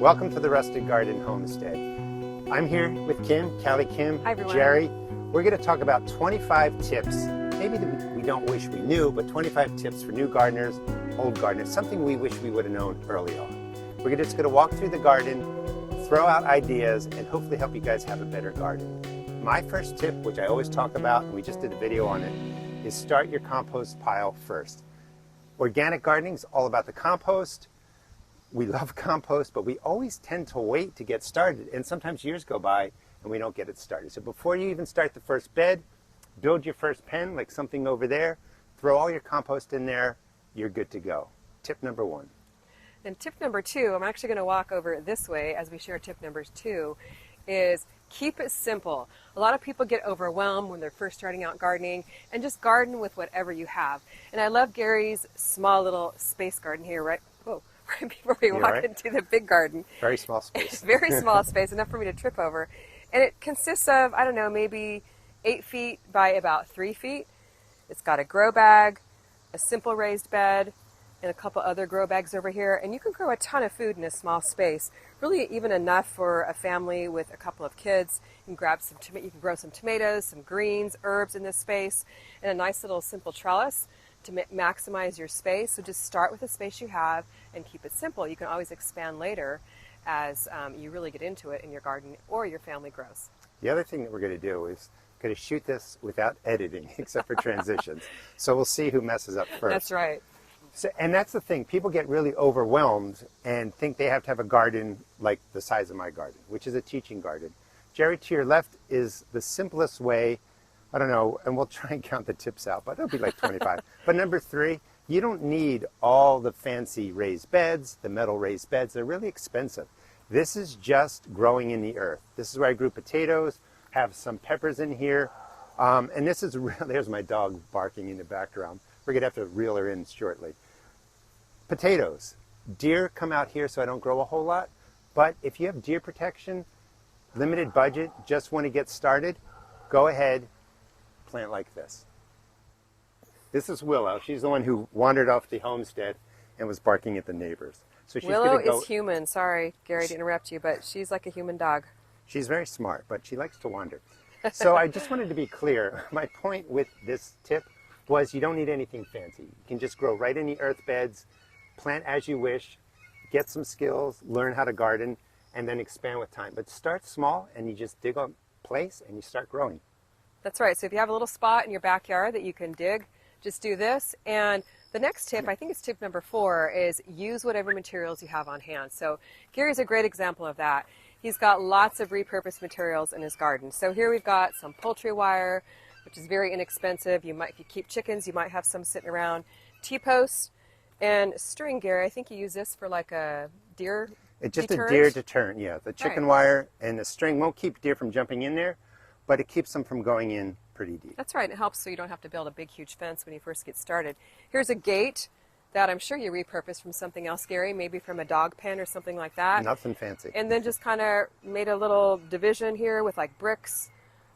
Welcome to the Rustic Garden Homestead. I'm here with Kim, Callie Kim, Hi, everyone. Jerry. We're going to talk about 25 tips, maybe that we don't wish we knew, but 25 tips for new gardeners, old gardeners, something we wish we would have known early on. We're just going to walk through the garden, throw out ideas, and hopefully help you guys have a better garden. My first tip, which I always talk about, and we just did a video on it, is start your compost pile first. Organic gardening is all about the compost. We love compost, but we always tend to wait to get started. And sometimes years go by and we don't get it started. So before you even start the first bed, build your first pen, like something over there, throw all your compost in there, you're good to go. Tip number one. And tip number two, I'm actually going to walk over this way as we share tip number two, is keep it simple. A lot of people get overwhelmed when they're first starting out gardening, and just garden with whatever you have. And I love Gary's small little space garden here, right before we walk into the big garden. Very small space. Very small space, enough for me to trip over. And it consists of, I don't know, maybe 8 feet by about 3 feet. It's got a grow bag, a simple raised bed, and a couple other grow bags over here. And you can grow a ton of food in a small space. Really even enough for a family with a couple of kids. You can grab some you can grow some tomatoes, some greens, herbs in this space, and a nice little simple trellis to maximize your space. So just start with the space you have and keep it simple. You can always expand later as you really get into it in your garden or your family grows. The other thing that we're going to do is going to shoot this without editing, except for transitions. So we'll see who messes up first. That's right. So, and that's the thing. People get really overwhelmed and think they have to have a garden like the size of my garden, which is a teaching garden. Jerry, to your left is the simplest way. I don't know, and we'll try and count the tips out, but it'll be like 25. But number 3, you don't need all the fancy raised beds, the metal raised beds. They're really expensive. This is just growing in the earth. This is where I grew potatoes, have some peppers in here. And this is real. There's my dog barking in the background. We're going to have to reel her in shortly. Potatoes. Deer come out here, so I don't grow a whole lot. But if you have deer protection, limited budget, just want to get started, go ahead, plant like this. This is Willow. She's the one who wandered off the homestead and was barking at the neighbors. So she's Willow gonna go... is human. Sorry, Gary, to interrupt you, but she's like a human dog. She's very smart, but she likes to wander. So I just wanted to be clear. My point with this tip was you don't need anything fancy. You can just grow right in the earth beds, plant as you wish, get some skills, learn how to garden, and then expand with time. But start small and you just dig a place and you start growing. That's right. So if you have a little spot in your backyard that you can dig, just do this. And the next tip, I think it's tip number 4, is use whatever materials you have on hand. So Gary's a great example of that. He's got lots of repurposed materials in his garden. So here we've got some poultry wire, which is very inexpensive. If you keep chickens, you might have some sitting around. T-posts and string, Gary. I think you use this for like a deer It's just deterrent? a deer deterrent, yeah. The chicken wire and the string won't keep deer from jumping in there, but it keeps them from going in pretty deep. That's right. It helps so you don't have to build a big, huge fence when you first get started. Here's a gate that I'm sure you repurposed from something else, Gary, maybe from a dog pen or something like that. Nothing fancy. And then just kind of made a little division here with like bricks,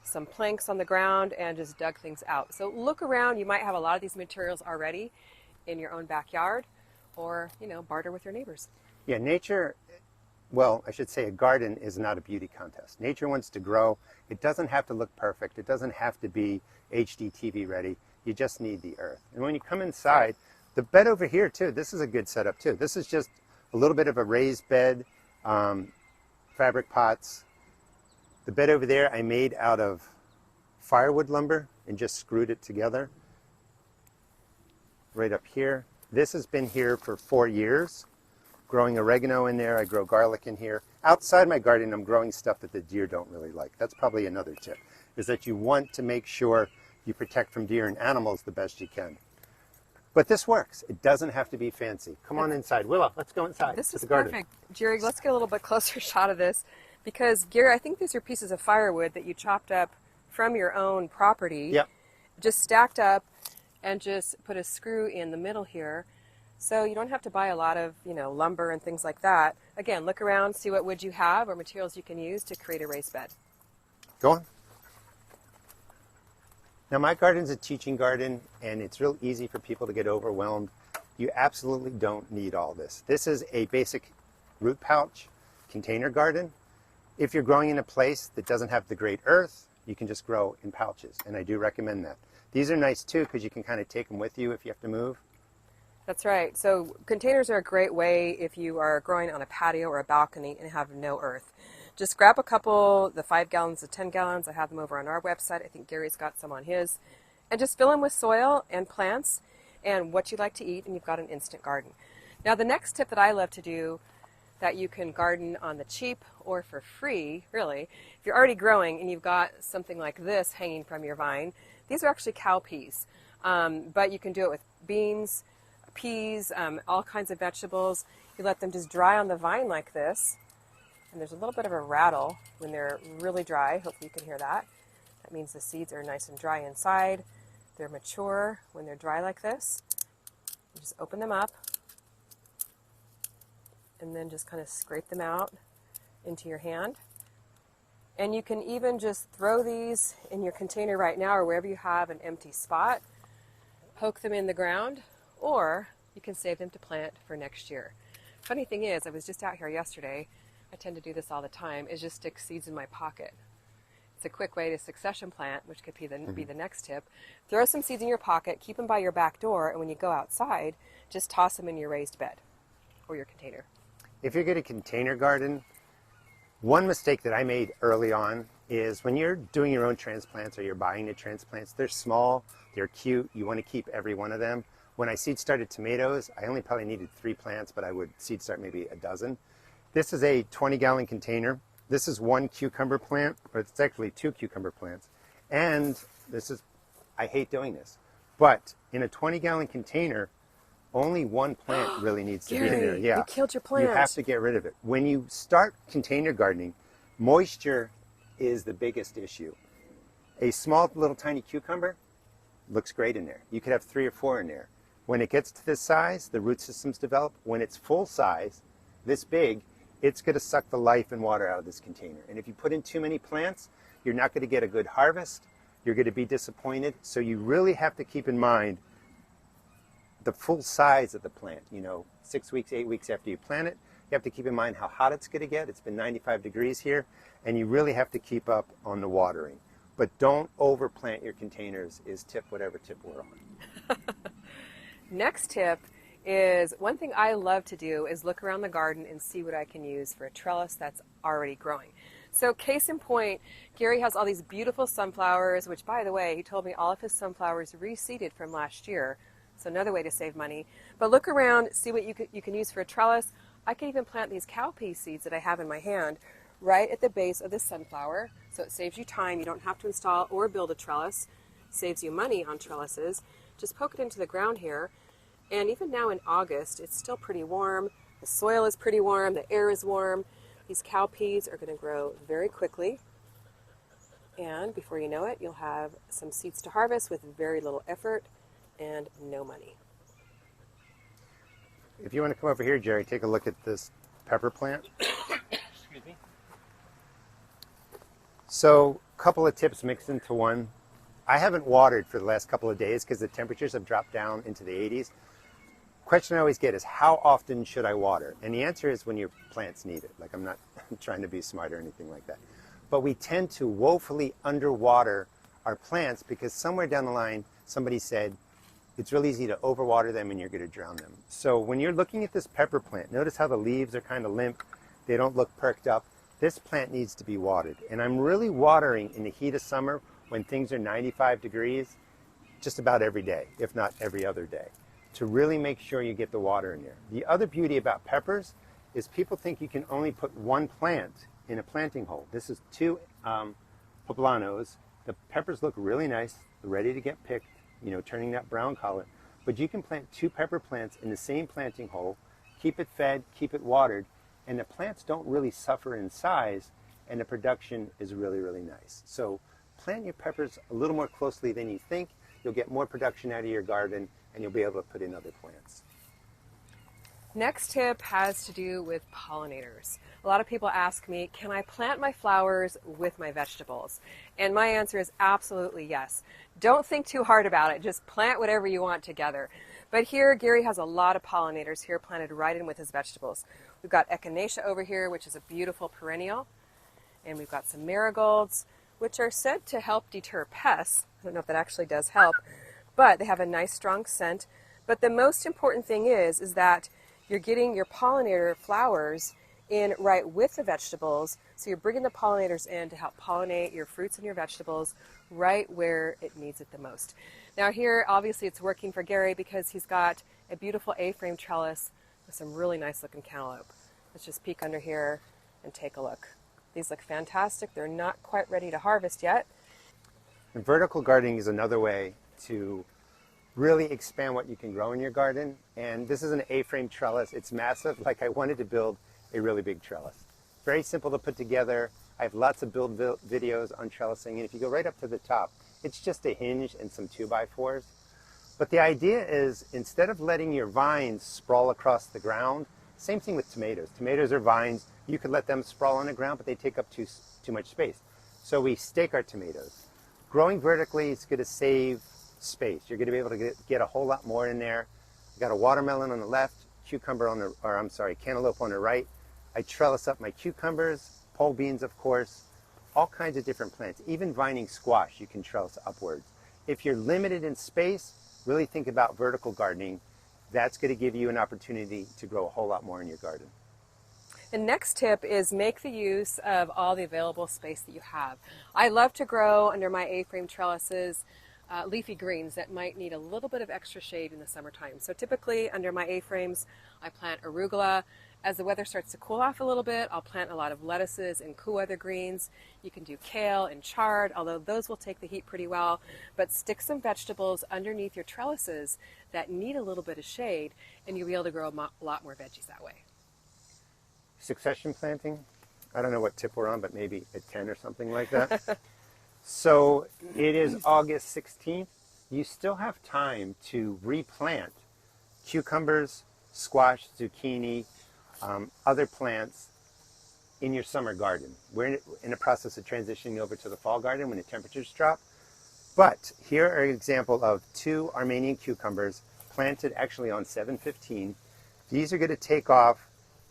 some planks on the ground, and just dug things out. So look around. You might have a lot of these materials already in your own backyard, or, barter with your neighbors. Yeah, nature, well, I should say a garden is not a beauty contest. Nature wants to grow. It doesn't have to look perfect. It doesn't have to be HD TV ready. You just need the earth. And when you come inside, the bed over here too, this is a good setup too. This is just a little bit of a raised bed, fabric pots. The bed over there I made out of firewood lumber and just screwed it together. Right up here. This has been here for 4 years. Growing oregano in there, I grow garlic in here. Outside my garden, I'm growing stuff that the deer don't really like. That's probably another tip, is that you want to make sure you protect from deer and animals the best you can. But this works. It doesn't have to be fancy. Come on inside. Willow, let's go inside. This is the garden. perfect. Jerry, let's get a little bit closer shot of this, because Gary, I think these are pieces of firewood that you chopped up from your own property. Yep. Just stacked up and just put a screw in the middle here. So you don't have to buy a lot of, lumber and things like that. Again, look around, see what wood you have or materials you can use to create a raised bed. Go on. Now my garden's a teaching garden, and it's real easy for people to get overwhelmed. You absolutely don't need all this. This is a basic root pouch. container garden. If you're growing in a place that doesn't have the great earth, you can just grow in pouches, and I do recommend that. These are nice too because you can kind of take them with you if you have to move. That's right. So containers are a great way if you are growing on a patio or a balcony and have no earth. Just grab a couple, the 5 gallons, the 10 gallons. I have them over on our website. I think Gary's got some on his. And just fill them with soil and plants and what you like to eat, and you've got an instant garden. Now the next tip that I love to do that you can garden on the cheap or for free, really, if you're already growing and you've got something like this hanging from your vine, these are actually cowpeas. But you can do it with beans, peas, all kinds of vegetables. You let them just dry on the vine like this, and there's a little bit of a rattle when they're really dry. Hopefully you can hear that. That means the seeds are nice and dry inside. They're mature when they're dry like this. You just open them up and then just kind of scrape them out into your hand. And you can even just throw these in your container right now or wherever you have an empty spot. Poke them in the ground, or you can save them to plant for next year. Funny thing is, I was just out here yesterday. I tend to do this all the time, is just stick seeds in my pocket. It's a quick way to succession plant, which could be the next tip. Throw some seeds in your pocket, keep them by your back door, and when you go outside, just toss them in your raised bed or your container. If you're going to container garden, one mistake that I made early on is when you're doing your own transplants or you're buying the transplants, they're small, they're cute, you want to keep every one of them. When I seed started tomatoes, I only probably needed 3 plants, but I would seed start maybe a dozen. This is a 20-gallon container. This is 1 cucumber plant, but it's actually 2 cucumber plants. And this is, I hate doing this, but in a 20-gallon container, only 1 plant really needs to be in there. Yeah, you killed your plant. You have to get rid of it. When you start container gardening, moisture is the biggest issue. A small little tiny cucumber looks great in there. You could have 3 or 4 in there. When it gets to this size, the root systems develop. When it's full size, this big, it's going to suck the life and water out of this container. And if you put in too many plants, you're not going to get a good harvest. You're going to be disappointed. So you really have to keep in mind the full size of the plant. 6 weeks, 8 weeks after you plant it, you have to keep in mind how hot it's going to get. It's been 95 degrees here, and you really have to keep up on the watering. But don't overplant your containers is whatever tip we're on. Next tip is, one thing I love to do is look around the garden and see what I can use for a trellis that's already growing. So case in point, Gary has all these beautiful sunflowers, which by the way, he told me all of his sunflowers reseeded from last year. So another way to save money. But look around, see what you can use for a trellis. I can even plant these cowpea seeds that I have in my hand right at the base of this sunflower. So it saves you time. You don't have to install or build a trellis. Saves you money on trellises. Just poke it into the ground here. And even now in August, it's still pretty warm. The soil is pretty warm. The air is warm. These cowpeas are going to grow very quickly. And before you know it, you'll have some seeds to harvest with very little effort and no money. If you want to come over here, Jerry, take a look at this pepper plant. Excuse me. So, a couple of tips mixed into one. I haven't watered for the last couple of days because the temperatures have dropped down into the 80s. Question I always get is, how often should I water? And the answer is when your plants need it. Like, I'm not trying to be smart or anything like that. But we tend to woefully underwater our plants because somewhere down the line, somebody said, it's real easy to overwater them and you're going to drown them. So when you're looking at this pepper plant, notice how the leaves are kind of limp. They don't look perked up. This plant needs to be watered. And I'm really watering in the heat of summer when things are 95 degrees just about every day, if not every other day, to really make sure you get the water in there. The other beauty about peppers is people think you can only put 1 plant in a planting hole. This is 2 poblanos. The peppers look really nice, ready to get picked, turning that brown color. But you can plant 2 pepper plants in the same planting hole, keep it fed, keep it watered, and the plants don't really suffer in size, and the production is really, really nice. So plant your peppers a little more closely than you think. You'll get more production out of your garden, and you'll be able to put in other plants. Next tip has to do with pollinators. A lot of people ask me, can I plant my flowers with my vegetables? And my answer is absolutely yes. Don't think too hard about it. Just plant whatever you want together. But here, Gary has a lot of pollinators here planted right in with his vegetables. We've got echinacea over here, which is a beautiful perennial. And we've got some marigolds, which are said to help deter pests. I don't know if that actually does help, but they have a nice strong scent. But the most important thing is that you're getting your pollinator flowers in right with the vegetables. So you're bringing the pollinators in to help pollinate your fruits and your vegetables right where it needs it the most. Now here, obviously it's working for Gary because he's got a beautiful A-frame trellis with some really nice looking cantaloupe. Let's just peek under here and take a look. These look fantastic. They're not quite ready to harvest yet. And vertical gardening is another way to really expand what you can grow in your garden. And this is an A-frame trellis. It's massive. Like, I wanted to build a really big trellis. Very simple to put together. I have lots of build videos on trellising. And if you go right up to the top, it's just a hinge and some 2x4s. But the idea is, instead of letting your vines sprawl across the ground, same thing with tomatoes. Tomatoes are vines. You could let them sprawl on the ground, but they take up too much space. So we stake our tomatoes. Growing vertically is going to save space. You're going to be able to get a whole lot more in there. I got a watermelon on the left, cantaloupe on the right. I trellis up my cucumbers, pole beans, of course, all kinds of different plants. Even vining squash, you can trellis upwards. If you're limited in space, really think about vertical gardening. That's going to give you an opportunity to grow a whole lot more in your garden. The next tip is make the use of all the available space that you have. I love to grow under my A-frame trellises leafy greens that might need a little bit of extra shade in the summertime. So typically under my A-frames, I plant arugula. As the weather starts to cool off a little bit, I'll plant a lot of lettuces and cool weather greens. You can do kale and chard, although those will take the heat pretty well. But stick some vegetables underneath your trellises that need a little bit of shade, and you'll be able to grow a lot more veggies that way. Succession planting. I don't know what tip we're on, but maybe at 10 or something like that. So it is August 16th. You still have time to replant cucumbers, squash, zucchini, other plants in your summer garden. We're in the process of transitioning over to the fall garden when the temperatures drop. But here are an example of 2 Armenian cucumbers planted actually on 7/15. These are going to take off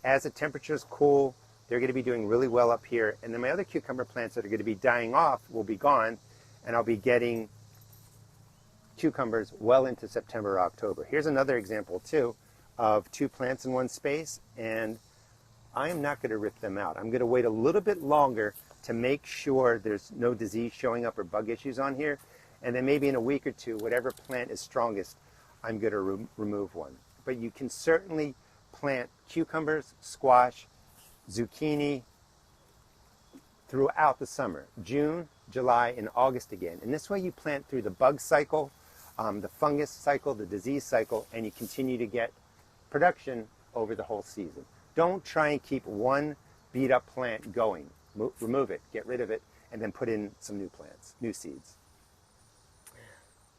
as the temperatures cool. They're going to be doing really well up here. And then my other cucumber plants that are going to be dying off will be gone, and I'll be getting cucumbers well into September or October. Here's another example too of 2 plants in one space, and I am not going to rip them out. I'm going to wait a little bit longer to make sure there's no disease showing up or bug issues on here. And then maybe in a week or 2, whatever plant is strongest, I'm going to remove one. But you can certainly plant cucumbers, squash, zucchini throughout the summer, June, July, and August again. And this way you plant through the bug cycle, the fungus cycle, the disease cycle, and you continue to get production over the whole season. Don't try and keep one beat up plant going. Remove it, get rid of it, and then put in some new plants, new seeds.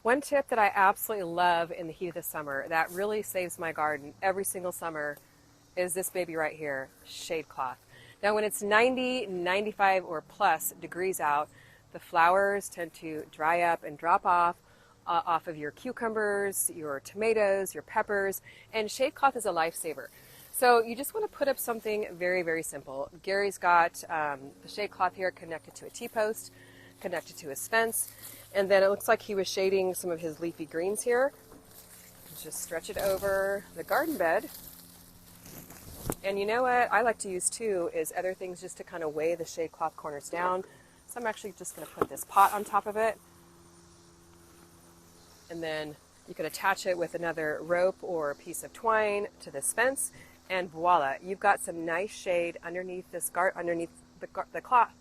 One tip that I absolutely love in the heat of the summer that really saves my garden every single summer is this baby right here, shade cloth. Now when it's 90, 95 or plus degrees out, the flowers tend to dry up and drop off of your cucumbers, your tomatoes, your peppers, and shade cloth is a lifesaver. So you just want to put up something very, very simple. Gary's got the shade cloth here connected to a T-post, connected to his fence, and then it looks like he was shading some of his leafy greens here. Just stretch it over the garden bed. And you know what I like to use too is other things just to kind of weigh the shade cloth corners down. So I'm actually just going to put this pot on top of it. And then you can attach it with another rope or a piece of twine to this fence. And voila, you've got some nice shade underneath this the cloth.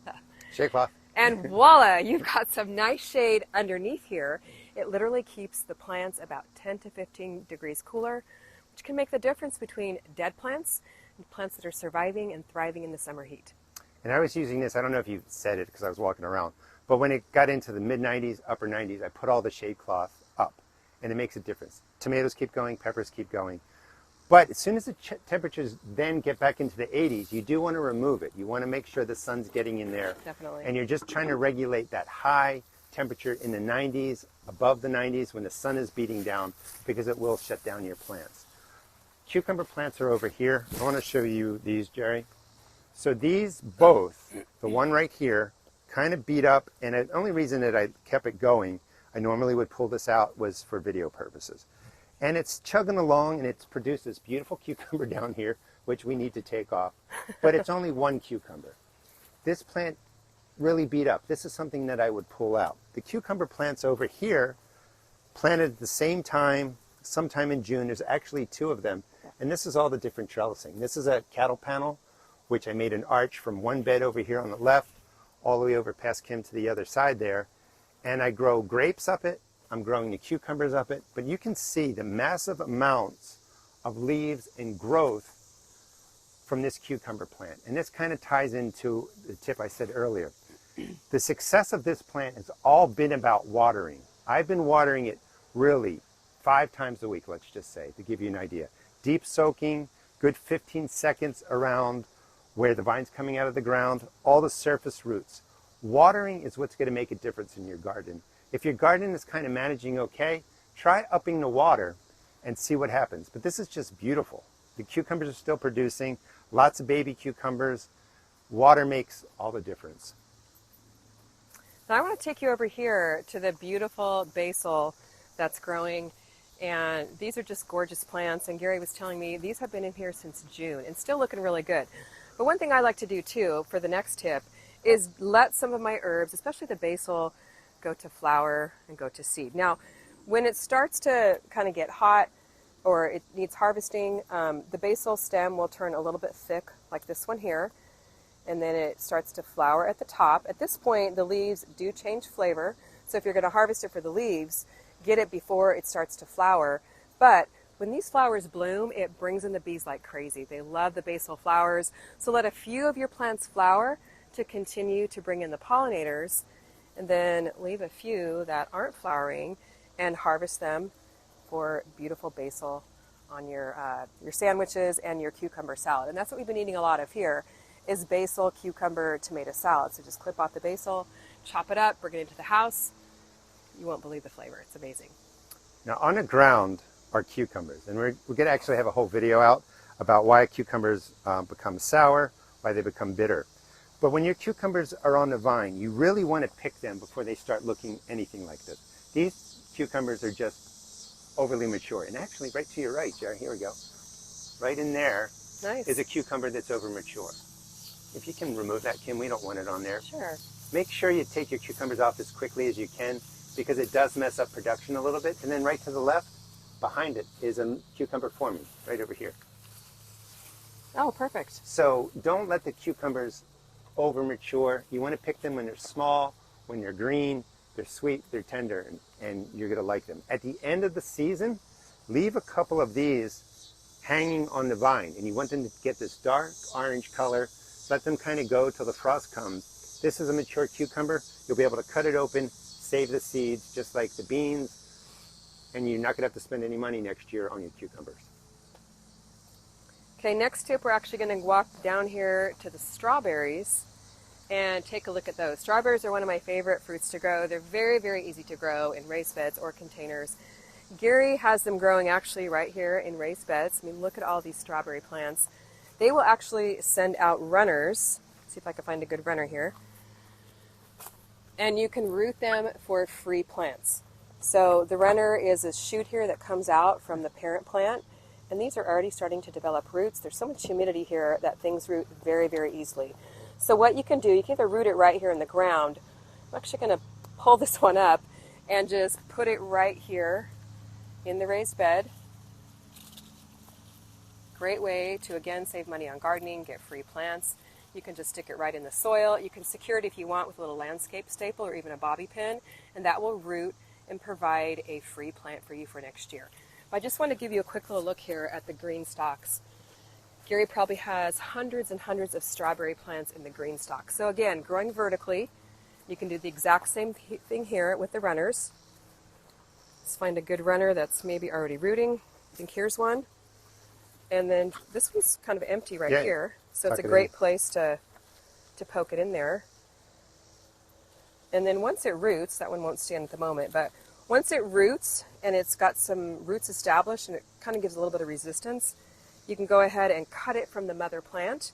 Shade cloth. And voila, you've got some nice shade underneath here. It literally keeps the plants about 10 to 15 degrees cooler, which can make the difference between dead plants and plants that are surviving and thriving in the summer heat. And I was using this, I don't know if you said it because I was walking around, but when it got into the mid-90s, upper 90s, I put all the shade cloth up, and it makes a difference. Tomatoes keep going, peppers keep going. But as soon as the temperatures then get back into the 80s, you do want to remove it. You want to make sure the sun's getting in there. Definitely. And you're just trying to regulate that high temperature in the 90s, above the 90s, when the sun is beating down, because it will shut down your plants. cucumber plants are over here. I want to show you these, Jerry. So these both, the one right here, kind of beat up, and the only reason that I kept it going, I normally would pull this out, was for video purposes. And it's chugging along, and it's produced this beautiful cucumber down here, which we need to take off. But it's only one cucumber. This plant really beat up. This is something that I would pull out. The cucumber plants over here, planted at the same time, sometime in June. There's actually two of them. And this is all the different trellising. This is a cattle panel, which I made an arch from one bed over here on the left, all the way over past Kim to the other side there. And I grow grapes up it. I'm growing the cucumbers up it. But you can see the massive amounts of leaves and growth from this cucumber plant. And this kind of ties into the tip I said earlier. The success of this plant has all been about watering. I've been watering it really 5 times a week, let's just say, to give you an idea. Deep soaking, good 15 seconds around where the vine's coming out of the ground, all the surface roots. Watering is what's going to make a difference in your garden. If your garden is kind of managing okay, try upping the water and see what happens. But this is just beautiful. The cucumbers are still producing, lots of baby cucumbers. Water makes all the difference. Now I want to take you over here to the beautiful basil that's growing, and these are just gorgeous plants, and Gary was telling me these have been in here since June and still looking really good. But one thing I like to do too for the next tip is let some of my herbs, especially the basil, go to flower and go to seed. Now when it starts to kind of get hot or it needs harvesting, the basil stem will turn a little bit thick like this one here, and then it starts to flower at the top. At this point, the leaves do change flavor, so if you're going to harvest it for the leaves, get it before it starts to flower. But when these flowers bloom, it brings in the bees like crazy. They love the basil flowers, so let a few of your plants flower to continue to bring in the pollinators, and then leave a few that aren't flowering and harvest them for beautiful basil on your sandwiches and your cucumber salad. And that's what we've been eating a lot of here, is basil, cucumber, tomato salad. So just clip off the basil, chop it up, bring it into the house. You won't believe the flavor. It's amazing. Now on the ground are cucumbers, and we're going to actually have a whole video out about why cucumbers become sour, why they become bitter. But when your cucumbers are on the vine, you really want to pick them before they start looking anything like this. These cucumbers are just overly mature. And actually, right to your right, Jerry, here we go. Right in there is a cucumber that's over mature. If you can remove that, Kim, we don't want it on there. Sure. Make sure you take your cucumbers off as quickly as you can, because it does mess up production a little bit. And then right to the left, behind it, is a cucumber forming, right over here. Oh, perfect. So don't let the cucumbers over mature. You want to pick them when they're small, when they're green, they're sweet, they're tender, and you're going to like them. At the end of the season, leave a couple of these hanging on the vine, and you want them to get this dark orange color. Let them kind of go till the frost comes. This is a mature cucumber. You'll be able to cut it open, save the seeds, just like the beans, and you're not going to have to spend any money next year on your cucumbers. Okay, next tip, we're actually going to walk down here to the strawberries and take a look at those. Strawberries are one of my favorite fruits to grow. They're very, very easy to grow in raised beds or containers. Gary has them growing actually right here in raised beds. I mean, look at all these strawberry plants. They will actually send out runners. Let's see if I can find a good runner here. And you can root them for free plants. So the runner is a shoot here that comes out from the parent plant, and these are already starting to develop roots. There's so much humidity here that things root very, very easily. So what you can do, you can either root it right here in the ground. I'm actually going to pull this one up and just put it right here in the raised bed. Great way to, again, save money on gardening, get free plants. You can just stick it right in the soil. You can secure it if you want with a little landscape staple or even a bobby pin, and that will root and provide a free plant for you for next year. I just want to give you a quick little look here at the green stalks. Gary probably has hundreds and hundreds of strawberry plants in the green stalk. So again, growing vertically, you can do the exact same thing here with the runners. Let's find a good runner that's maybe already rooting. I think here's one. And then this one's kind of empty right here. So it's a great place to poke it in there. And then once it roots, that one won't stand at the moment, but once it roots and it's got some roots established and it kind of gives a little bit of resistance, you can go ahead and cut it from the mother plant,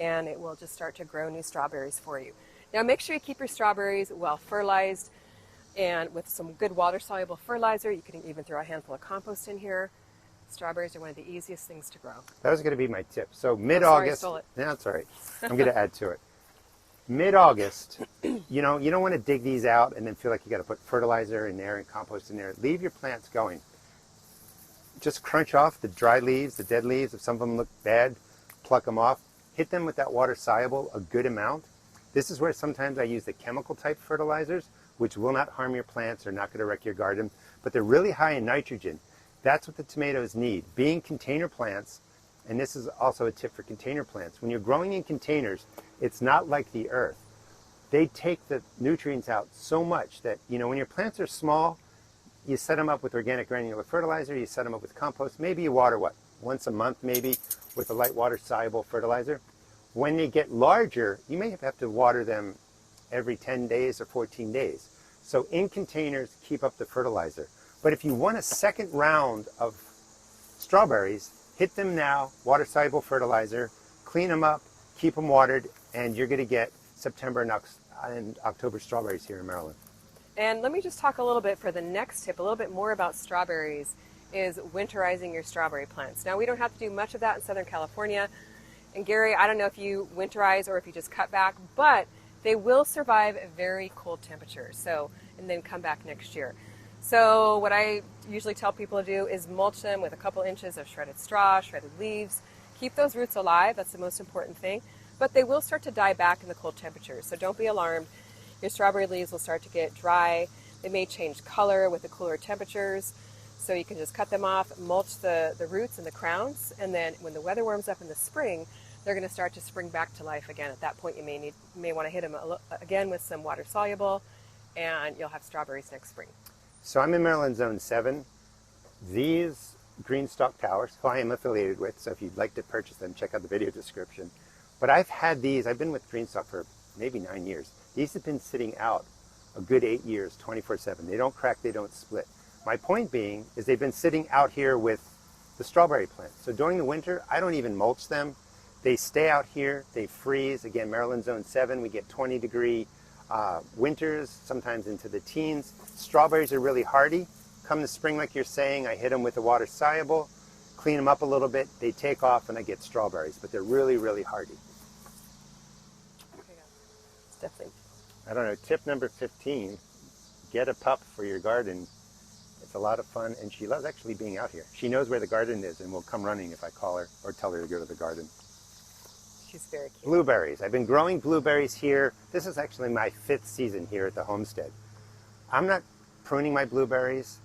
and it will just start to grow new strawberries for you. Now make sure you keep your strawberries well fertilized, and with some good water-soluble fertilizer. You can even throw a handful of compost in here. Strawberries are one of the easiest things to grow. That was going to be my tip. So mid-August, stole it. no, that's all right. I'm going to add to it. Mid-August, you don't want to dig these out and then feel like you got to put fertilizer in there and compost in there. Leave your plants going. Just crunch off the dry leaves, the dead leaves. If some of them look bad, pluck them off. Hit them with that water-soluble a good amount. This is where sometimes I use the chemical type fertilizers, which will not harm your plants, they're not going to wreck your garden, but they're really high in nitrogen. That's what the tomatoes need. Being container plants, and this is also a tip for container plants, when you're growing in containers, it's not like the earth. They take the nutrients out so much that, when your plants are small, you set them up with organic granular fertilizer, you set them up with compost, maybe you water, once a month maybe, with a light water-soluble fertilizer. When they get larger, you may have to water them every 10 days or 14 days. So in containers, keep up the fertilizer. But if you want a second round of strawberries, hit them now, water-soluble fertilizer, clean them up, keep them watered, and you're going to get September and October strawberries here in Maryland. And let me just talk a little bit for the next tip, a little bit more about strawberries, is winterizing your strawberry plants. Now, we don't have to do much of that in Southern California. And Gary, I don't know if you winterize or if you just cut back, but they will survive very cold temperatures, and then come back next year. So what I usually tell people to do is mulch them with a couple inches of shredded straw, shredded leaves. Keep those roots alive, that's the most important thing. But they will start to die back in the cold temperatures, so don't be alarmed. Your strawberry leaves will start to get dry. They may change color with the cooler temperatures, so you can just cut them off, mulch the roots and the crowns, and then when the weather warms up in the spring, they're going to start to spring back to life again. At that point, you may want to hit them again with some water-soluble, and you'll have strawberries next spring. So I'm in Maryland Zone 7. These green stalk towers, who I am affiliated with, so if you'd like to purchase them, check out the video description. But I've been with green stalk for maybe 9 years. These have been sitting out a good 8 years, 24/7. They don't crack, they don't split. My point being is they've been sitting out here with the strawberry plants. So during the winter, I don't even mulch them. They stay out here, they freeze. Again, Maryland Zone 7, we get 20-degree winters, sometimes into the teens. Strawberries are really hardy. Come the spring, like you're saying, I hit them with the water-soluble, clean them up a little bit, they take off, and I get strawberries. But they're really, really hardy. Okay, it's definitely. I don't know, tip number 15, get a pup for your garden. It's a lot of fun, and she loves actually being out here. She knows where the garden is and will come running if I call her or tell her to go to the garden. She's very cute. Blueberries. I've been growing blueberries here. This is actually my 5th season here at the homestead. I'm not pruning my blueberries.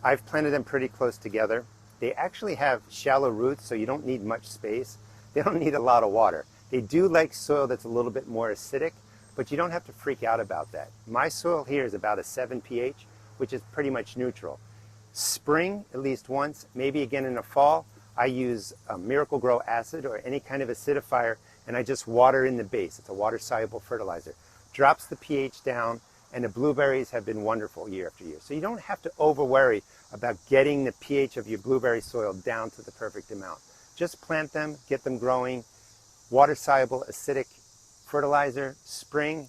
I've planted them pretty close together. They actually have shallow roots, so you don't need much space. They don't need a lot of water. They do like soil that's a little bit more acidic, but you don't have to freak out about that. My soil here is about a 7 pH, which is pretty much neutral. Spring, at least once, maybe again in the fall, I use Miracle Grow acid or any kind of acidifier, and I just water in the base. It's a water-soluble fertilizer. Drops the pH down, and the blueberries have been wonderful year after year. So you don't have to over-worry about getting the pH of your blueberry soil down to the perfect amount. Just plant them, get them growing, water-soluble acidic fertilizer, spring,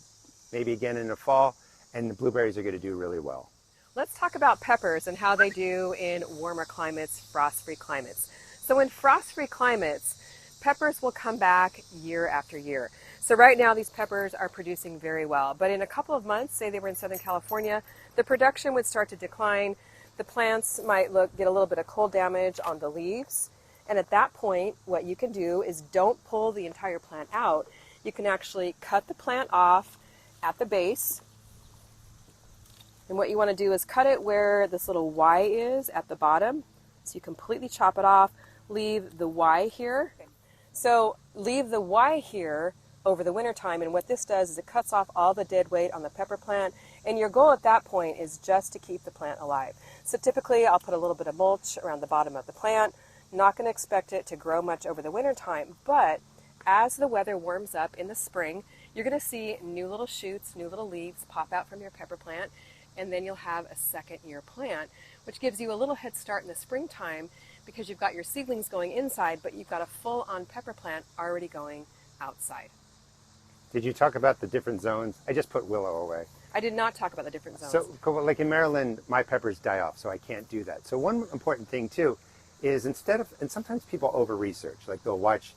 maybe again in the fall, and the blueberries are going to do really well. Let's talk about peppers and how they do in warmer climates, frost-free climates. So in frost-free climates, peppers will come back year after year. So right now these peppers are producing very well, but in a couple of months, say they were in Southern California, the production would start to decline. The plants might get a little bit of cold damage on the leaves, and at that point, what you can do is don't pull the entire plant out. You can actually cut the plant off at the base, and what you want to do is cut it where this little Y is at the bottom. So you completely chop it off, leave the Y here. So leave the Y here over the winter time, and what this does is it cuts off all the dead weight on the pepper plant, and your goal at that point is just to keep the plant alive. So typically I'll put a little bit of mulch around the bottom of the plant. Not going to expect it to grow much over the winter time, but as the weather warms up in the spring, you're going to see new little shoots, new little leaves pop out from your pepper plant, and then you'll have a second year plant, which gives you a little head start in the springtime because you've got your seedlings going inside, but you've got a full-on pepper plant already going outside. Did you talk about the different zones? I just put willow away. I did not talk about the different zones. So, like in Maryland, my peppers die off, so I can't do that. So one important thing too is instead of, and sometimes people over-research, like they'll watch,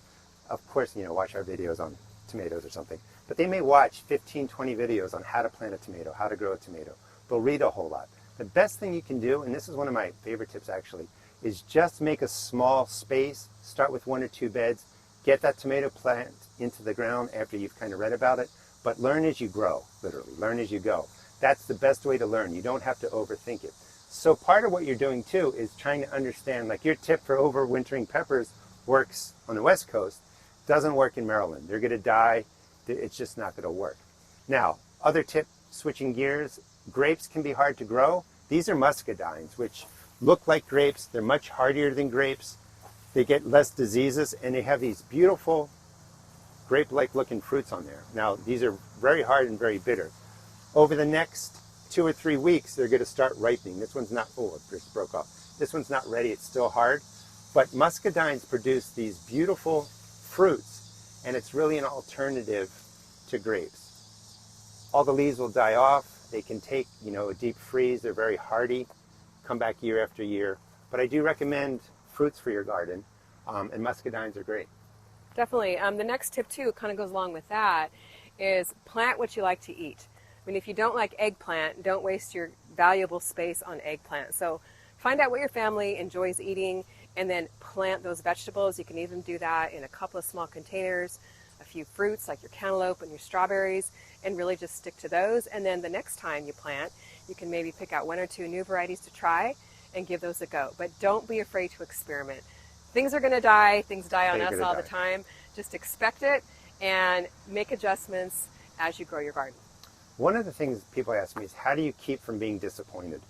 of course, watch our videos on tomatoes or something, but they may watch 15, 20 videos on how to plant a tomato, how to grow a tomato. They'll read a whole lot. The best thing you can do, and this is one of my favorite tips actually, is just make a small space, start with 1 or 2 beds, get that tomato plant into the ground after you've kind of read about it, but learn as you grow, literally, learn as you go. That's the best way to learn. You don't have to overthink it. So part of what you're doing too is trying to understand, like your tip for overwintering peppers works on the West Coast, doesn't work in Maryland. They're gonna die, it's just not gonna work. Now, other tip, switching gears, grapes can be hard to grow. These are muscadines, which look like grapes. They're much hardier than grapes. They get less diseases, and they have these beautiful grape-like looking fruits on there. Now, these are very hard and very bitter. Over the next 2 or 3 weeks, they're going to start ripening. This one's not, oh, it just broke off. This one's not ready, it's still hard. But muscadines produce these beautiful fruits, and it's really an alternative to grapes. All the leaves will die off. They can take, a deep freeze. They're very hardy, come back year after year. But I do recommend fruits for your garden, and muscadines are great. Definitely. The next tip too, kind of goes along with that, is plant what you like to eat. I mean, if you don't like eggplant, don't waste your valuable space on eggplant. So find out what your family enjoys eating and then plant those vegetables. You can even do that in a couple of small containers, a few fruits like your cantaloupe and your strawberries, and really just stick to those. And then the next time you plant, you can maybe pick out 1 or 2 new varieties to try and give those a go. But don't be afraid to experiment. Things are going to die. Things die on us all the time. Just expect it and make adjustments as you grow your garden. One of the things people ask me is, how do you keep from being disappointed?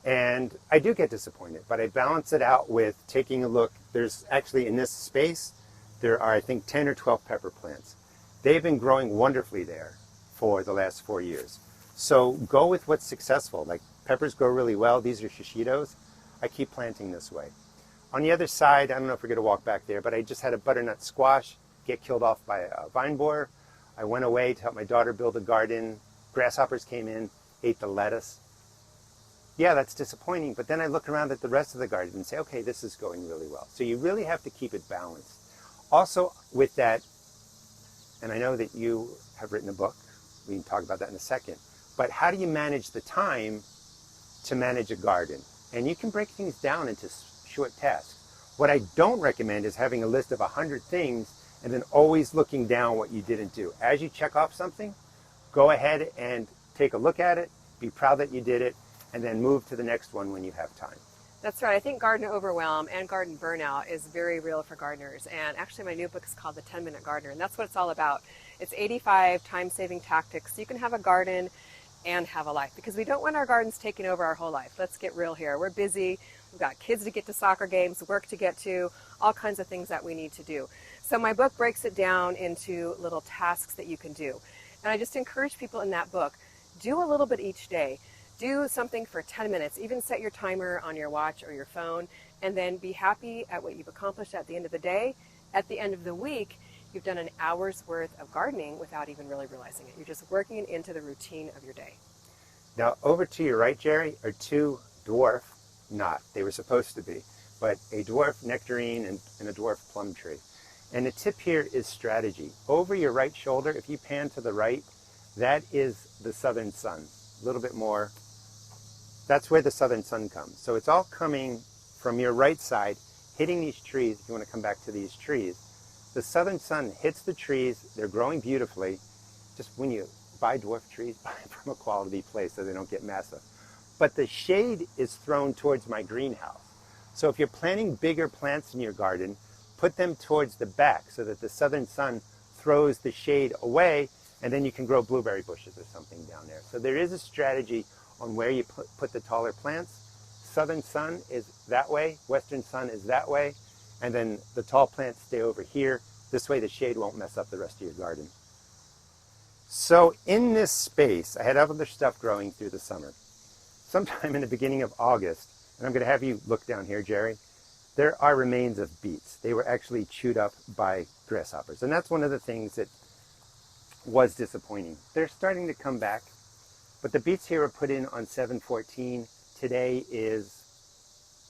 And I do get disappointed, but I balance it out with taking a look. There's actually, in this space, there are, I think, 10 or 12 pepper plants. They've been growing wonderfully there for the last 4 years. So go with what's successful. Like peppers grow really well. These are shishitos. I keep planting this way. On the other side, I don't know if we're going to walk back there, but I just had a butternut squash get killed off by a vine borer. I went away to help my daughter build a garden. Grasshoppers came in, ate the lettuce. Yeah, that's disappointing, but then I look around at the rest of the garden and say, okay, this is going really well. So you really have to keep it balanced. Also with that, and I know that you have written a book, we can talk about that in a second, but how do you manage the time to manage a garden? And you can break things down into short tasks. What I don't recommend is having a list of 100 things and then always looking down what you didn't do. As you check off something, go ahead and take a look at it, be proud that you did it, and then move to the next one when you have time. That's right. I think garden overwhelm and garden burnout is very real for gardeners. And actually my new book is called The 10-Minute Gardener, and that's what it's all about. It's 85 time-saving tactics so you can have a garden and have a life, because we don't want our gardens taking over our whole life. Let's get real here. We're busy. We've got kids to get to soccer games, work to get to, all kinds of things that we need to do. So my book breaks it down into little tasks that you can do. And I just encourage people in that book, do a little bit each day. Do something for 10 minutes, even set your timer on your watch or your phone, and then be happy at what you've accomplished at the end of the day. At the end of the week, you've done an hour's worth of gardening without even really realizing it. You're just working it into the routine of your day. Now over to your right, Jerry, are 2 dwarf, they were supposed to be, but a dwarf nectarine and a dwarf plum tree. And the tip here is strategy. Over your right shoulder, if you pan to the right, that is the southern sun. A little bit more. That's where the southern sun comes. So it's all coming from your right side, hitting these trees. If you want to come back to these trees, the southern sun hits the trees. They're growing beautifully. Just when you buy dwarf trees, buy them from a quality place so they don't get massive. But the shade is thrown towards my greenhouse. So if you're planting bigger plants in your garden, put them towards the back so that the southern sun throws the shade away, and then you can grow blueberry bushes or something down there. So there is a strategy on where you put the taller plants. Southern sun is that way, western sun is that way, and then the tall plants stay over here. This way the shade won't mess up the rest of your garden. So in this space, I had other stuff growing through the summer. Sometime in the beginning of August, and I'm going to have you look down here, Jerry, there are remains of beets. They were actually chewed up by grasshoppers. And that's one of the things that was disappointing. They're starting to come back, but the beets here were put in on 7/14. Today is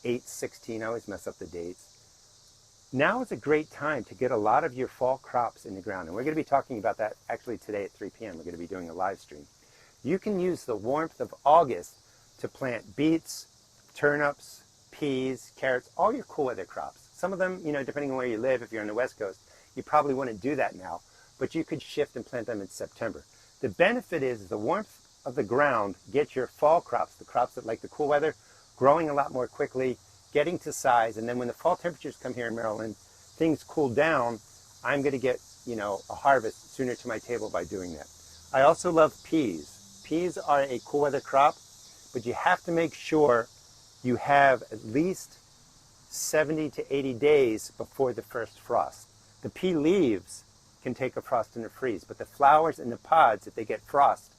8/16. I always mess up the dates. Now is a great time to get a lot of your fall crops in the ground. And we're going to be talking about that actually today at 3 p.m. We're going to be doing a live stream. You can use the warmth of August to plant beets, turnips, peas, carrots, all your cool weather crops. Some of them, depending on where you live, if you're on the West Coast, you probably wouldn't do that now, but you could shift and plant them in September. The benefit is the warmth of the ground gets your fall crops, the crops that like the cool weather, growing a lot more quickly, getting to size, and then when the fall temperatures come here in Maryland, things cool down, I'm going to get, a harvest sooner to my table by doing that. I also love peas. Peas are a cool weather crop, but you have to make sure you have at least 70 to 80 days before the first frost. The pea leaves can take a frost and a freeze, but the flowers and the pods, if they get frost,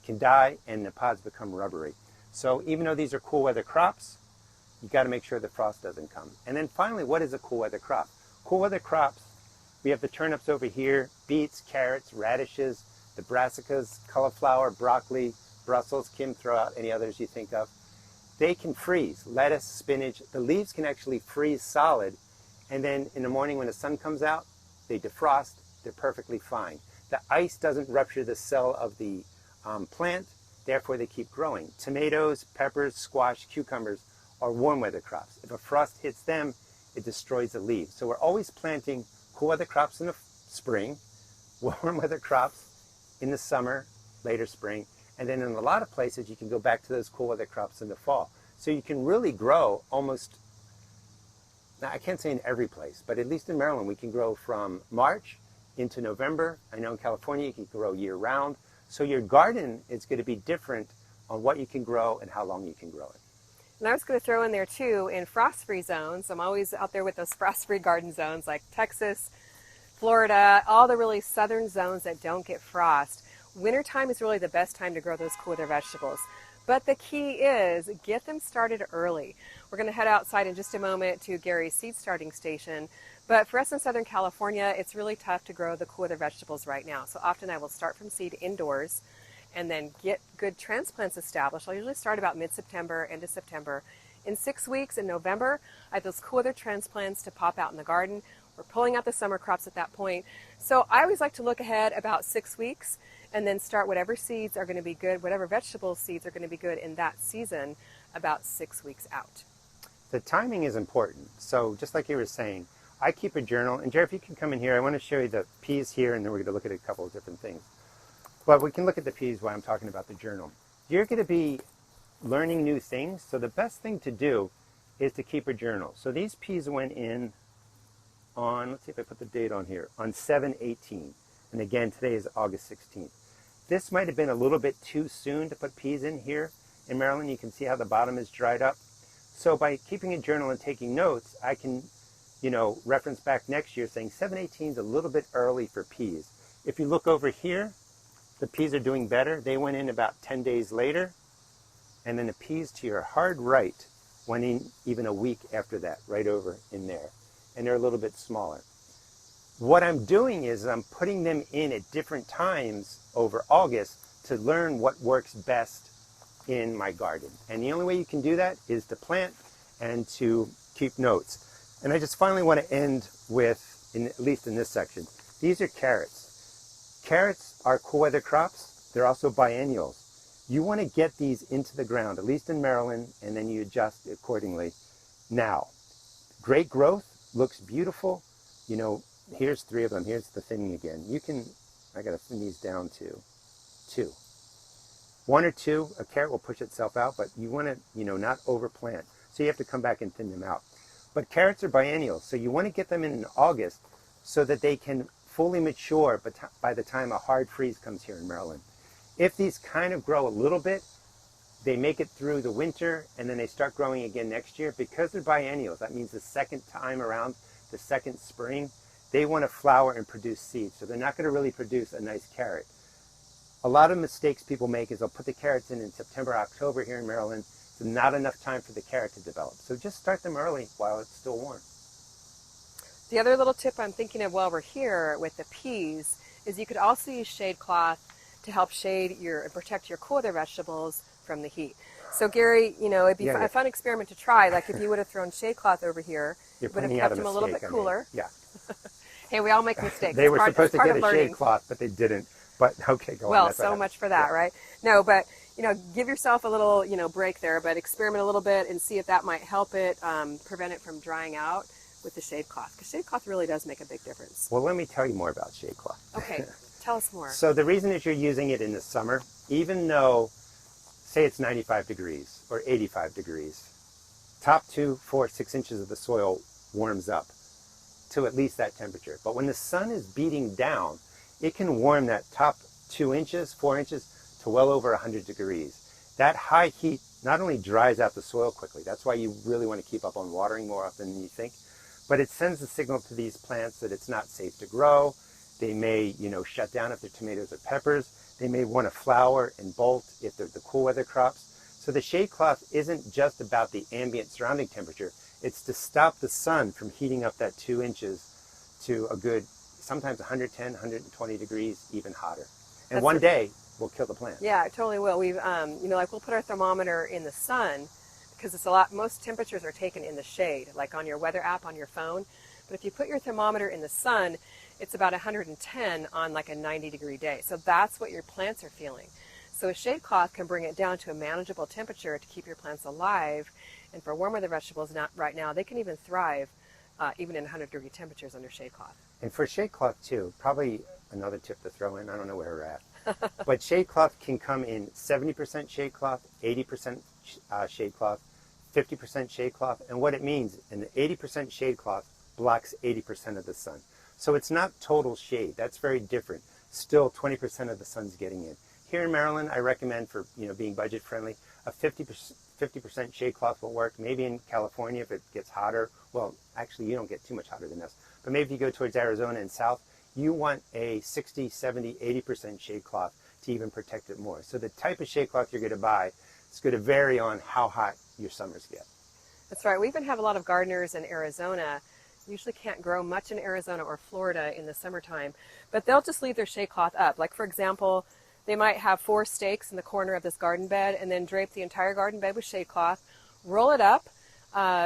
can die and the pods become rubbery. So even though these are cool weather crops, you got to make sure the frost doesn't come. And then finally, what is a cool weather crop? Cool weather crops, we have the turnips over here, beets, carrots, radishes, the brassicas, cauliflower, broccoli, Brussels. Kim, throw out any others you think of. They can freeze. Lettuce, spinach, the leaves can actually freeze solid, and then in the morning when the sun comes out, they defrost, they're perfectly fine. The ice doesn't rupture the cell of the plant, therefore they keep growing. Tomatoes, peppers, squash, cucumbers are warm weather crops. If a frost hits them, it destroys the leaves. So we're always planting cool weather crops in the spring, warm weather crops in the summer, later spring, and then in a lot of places you can go back to those cool weather crops in the fall. So you can really grow almost, now I can't say in every place, but at least in Maryland we can grow from March into November. I know in California you can grow year round. So your garden is going to be different on what you can grow and how long you can grow it. And I was going to throw in there too, in frost-free zones, I'm always out there with those frost-free garden zones like Texas, Florida, all the really southern zones that don't get frost. Wintertime is really the best time to grow those cool weather vegetables. But the key is get them started early. We're going to head outside in just a moment to Gary's seed starting station. But for us in Southern California, it's really tough to grow the cool weather vegetables right now. So often I will start from seed indoors and then get good transplants established. I'll usually start about mid-September, end of September. In 6 weeks in November, I have those cool weather transplants to pop out in the garden. We're pulling out the summer crops at that point. So I always like to look ahead about 6 weeks and then start whatever seeds are going to be good, whatever vegetable seeds are going to be good in that season about 6 weeks out. The timing is important. So just like you were saying, I keep a journal. And Jerry, if you can come in here, I want to show you the peas here, and then we're going to look at a couple of different things. But we can look at the peas while I'm talking about the journal. You're going to be learning new things, so the best thing to do is to keep a journal. So these peas went in on, let's see if I put the date on here, on 7/18. And again, today is August 16th. This might have been a little bit too soon to put peas in here in Maryland. You can see how the bottom is dried up. So by keeping a journal and taking notes, I can, reference back next year saying 7/18 is a little bit early for peas. If you look over here, the peas are doing better. They went in about 10 days later. And then the peas to your hard right went in even a week after that, right over in there. And they're a little bit smaller. What I'm doing is I'm putting them in at different times over August to learn what works best in my garden. And the only way you can do that is to plant and to keep notes. And I just finally want to end with, at least in this section, these are carrots. Carrots are cool weather crops. They're also biennials. You want to get these into the ground, at least in Maryland, and then you adjust accordingly. Now, great growth, looks beautiful. Here's 3 of them. Here's the thinning again. I got to thin these down to 2. 1 or 2, a carrot will push itself out, but you want to, not overplant. So you have to come back and thin them out. But carrots are biennials, so you want to get them in August so that they can fully mature by the time a hard freeze comes here in Maryland. If these kind of grow a little bit, they make it through the winter and then they start growing again next year. Because they're biennials, that means the second time around, the second spring, they want to flower and produce seeds. So they're not going to really produce a nice carrot. A lot of mistakes people make is they'll put the carrots in September, October here in Maryland, not enough time for the carrot to develop. So just start them early while it's still warm. The other little tip I'm thinking of while we're here with the peas is you could also use shade cloth to help shade and protect your cooler vegetables from the heat. So Gary, it'd be a fun experiment to try. Like if you would have thrown shade cloth over here, you would have kept them a little bit cooler. Yeah. Hey, we all make mistakes. They were supposed to get a shade cloth, but they didn't. But okay, go on. Well, so much for that, right? No, but give yourself a little, break there, but experiment a little bit and see if that might help it prevent it from drying out with the shade cloth, because shade cloth really does make a big difference. Well, let me tell you more about shade cloth. Okay, tell us more. So the reason is you're using it in the summer, even though, say it's 95 degrees or 85 degrees, top 2, 4, 6 inches of the soil warms up to at least that temperature. But when the sun is beating down, it can warm that top 2 inches, 4 inches to well over 100 degrees. That high heat not only dries out the soil quickly, that's why you really want to keep up on watering more often than you think, but it sends a signal to these plants that it's not safe to grow. They may, shut down if they're tomatoes or peppers. They may want to flower and bolt if they're the cool weather crops. So the shade cloth isn't just about the ambient surrounding temperature. It's to stop the sun from heating up that 2 inches to a good, sometimes 110, 120 degrees, even hotter. And one day will kill the plant. Yeah, it totally will. We've, we'll put our thermometer in the sun, because most temperatures are taken in the shade, like on your weather app on your phone. But if you put your thermometer in the sun, it's about 110 on like a 90-degree day. So that's what your plants are feeling. So a shade cloth can bring it down to a manageable temperature to keep your plants alive. And for warm weather vegetables, right now, they can even thrive even in 100-degree temperatures under shade cloth. And for shade cloth too, probably another tip to throw in, I don't know where we're at, but shade cloth can come in 70% shade cloth, 80% shade cloth, 50% shade cloth, and what it means, an 80% shade cloth blocks 80% of the sun. So it's not total shade. That's very different. Still 20% of the sun's getting in. Here in Maryland, I recommend for being budget friendly, a 50% shade cloth will work. Maybe in California if it gets hotter. Well, actually you don't get too much hotter than us. But maybe if you go towards Arizona and south, you want a 60, 70, 80% shade cloth to even protect it more. So the type of shade cloth you're going to buy is going to vary on how hot your summers get. That's right. We even have a lot of gardeners in Arizona. Usually can't grow much in Arizona or Florida in the summertime, but they'll just leave their shade cloth up. Like for example, they might have 4 stakes in the corner of this garden bed and then drape the entire garden bed with shade cloth, roll it up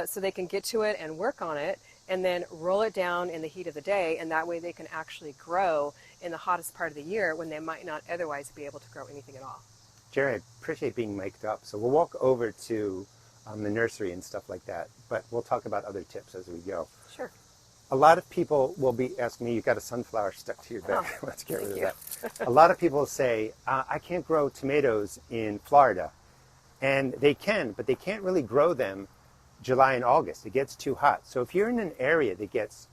so they can get to it and work on it, and then roll it down in the heat of the day, and that way they can actually grow in the hottest part of the year when they might not otherwise be able to grow anything at all. Jerry, I appreciate being mic'd up. So we'll walk over to the nursery and stuff like that, but we'll talk about other tips as we go. Sure. A lot of people will be asking me, you've got a sunflower stuck to your bed. Oh, Let's get rid of you. that. A lot of people say, I can't grow tomatoes in Florida. And they can, but they can't really grow them July and August. It gets too hot. So if you're in an area that gets,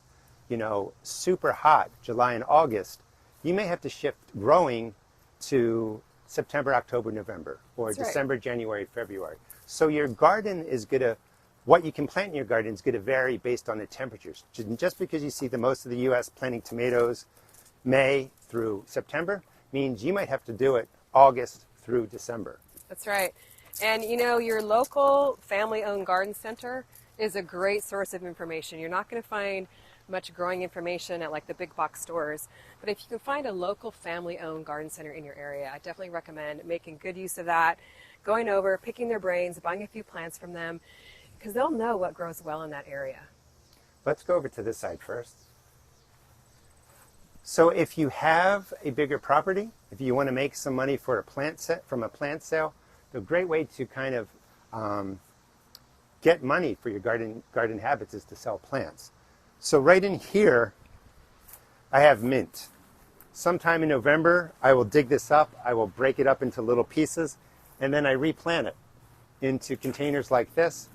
super hot July and August, you may have to shift growing to September, October, November, or That's December, right. January, February. So your garden is going to, what you can plant in your garden is going to vary based on the temperatures. Just because you see the most of the U.S. planting tomatoes May through September means you might have to do it August through December. That's right. And your local family-owned garden center is a great source of information. You're not going to find much growing information at like the big box stores, but if you can find a local family-owned garden center in your area, I definitely recommend making good use of that, going over, picking their brains, buying a few plants from them, because they'll know what grows well in that area. Let's go over to this side first. So if you have a bigger property, if you want to make some money for a plant set from a plant sale, the great way to kind of get money for your garden habits is to sell plants. So right in here, I have mint. Sometime in November, I will dig this up. I will break it up into little pieces, and then I replant it into containers like this.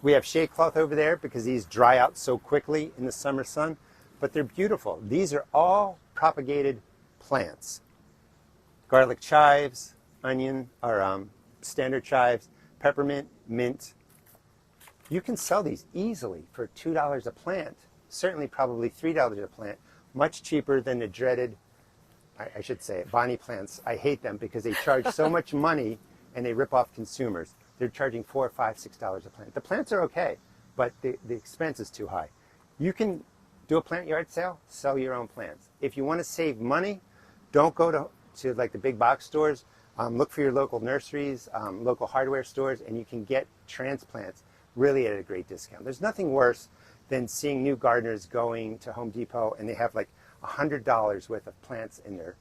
We have shade cloth over there because these dry out so quickly in the summer sun, but they're beautiful. These are all propagated plants. Garlic chives, onion, or standard chives, peppermint, mint. You can sell these easily for $2 a plant, certainly probably $3 a plant, much cheaper than the dreaded, I should say, Bonnie plants. I hate them because they charge so much money and they rip off consumers. they're charging $4, $5, $6 a plant. The plants are okay, but the expense is too high. You can do a plant yard sale, sell your own plants. If you want to save money, don't go to like the big box stores. Look for your local nurseries, local hardware stores, and you can get transplants really at a great discount. There's nothing worse than seeing new gardeners going to Home Depot and they have like $100 worth of plants in their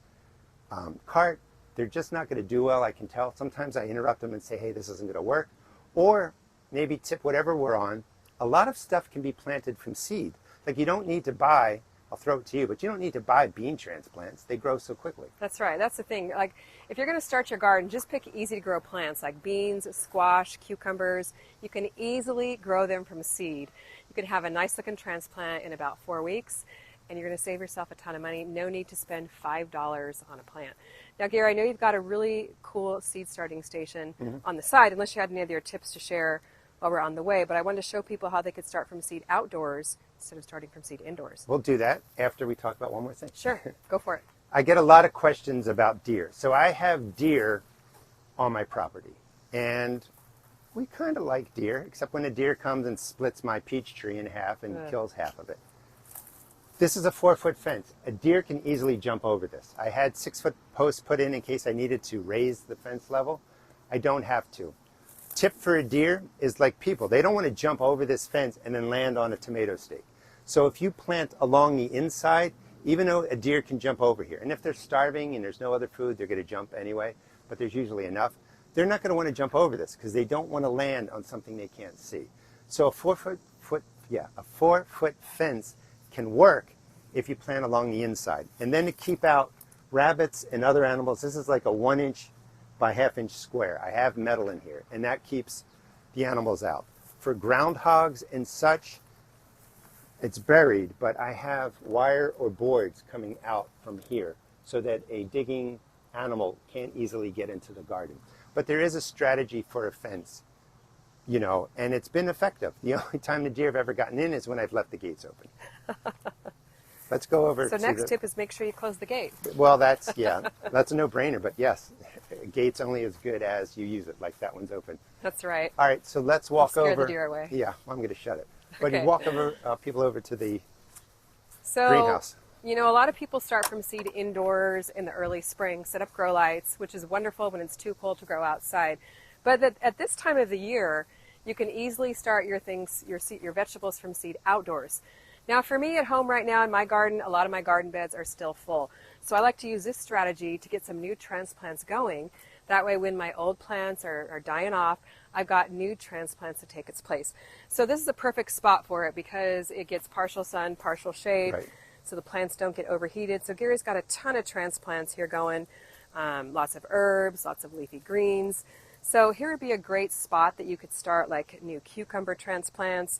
cart. They're just not going to do well, I can tell. Sometimes I interrupt them and say, hey, this isn't going to work. Or maybe tip whatever we're on. A lot of stuff can be planted from seed. Like you don't need to buy, I'll throw it to you, but you don't need to buy bean transplants. They grow so quickly. That's right. That's the thing. Like if you're going to start your garden, just pick easy to grow plants like beans, squash, cucumbers. You can easily grow them from seed. You can have a nice looking transplant in about 4 weeks, and you're going to save yourself a ton of money. No need to spend $5 on a plant. Now, Gary, I know you've got a really cool seed starting station on the side, unless you had any other tips to share while we're on the way, but I wanted to show people how they could start from seed outdoors instead of starting from seed indoors. We'll do that after we talk about one more thing. Sure, go for it. I get a lot of questions about deer. So I have deer on my property, and we kind of like deer, except when a deer comes and splits my peach tree in half and kills half of it. This is a 4-foot fence. A deer can easily jump over this. I had 6-foot posts put in case I needed to raise the fence level. I don't have to. Tip for a deer is like people. They don't want to jump over this fence and then land on a tomato stake. So if you plant along the inside, even though a deer can jump over here, and if they're starving and there's no other food, they're going to jump anyway, but there's usually enough, they're not going to want to jump over this because they don't want to land on something they can't see. So a 4-foot fence can work if you plant along the inside. And then to keep out rabbits and other animals, this is like a 1-inch by 1/2-inch square. I have metal in here, and that keeps the animals out. For groundhogs and such, it's buried, but I have wire or boards coming out from here so that a digging animal can't easily get into the garden. But there is a strategy for a fence, you know, and it's been effective. The only time the deer have ever gotten in is when I've left the gates open. Let's go over So next tip is make sure you close the gate. Well, that's, yeah, that's a no-brainer, but yes, gate's only as good as you use it, like that one's open. That's right. All right, so let's walk Scare over. the deer away. Yeah, well, I'm going to shut it. But Okay. you walk over, people over to the So, greenhouse. you know, a lot of people start from seed indoors in the early spring, set up grow lights, which is wonderful when it's too cold to grow outside. But at this time of the year, you can easily start your things, your vegetables from seed outdoors. Now, for me at home right now in my garden, a lot of my garden beds are still full. So I like to use this strategy to get some new transplants going. That way, when my old plants are dying off, I've got new transplants to take its place. So this is a perfect spot for it because it gets partial sun, partial shade, Right. so the plants don't get overheated. So Gary's got a ton of transplants here going, lots of herbs, lots of leafy greens. So here would be a great spot that you could start like new cucumber transplants.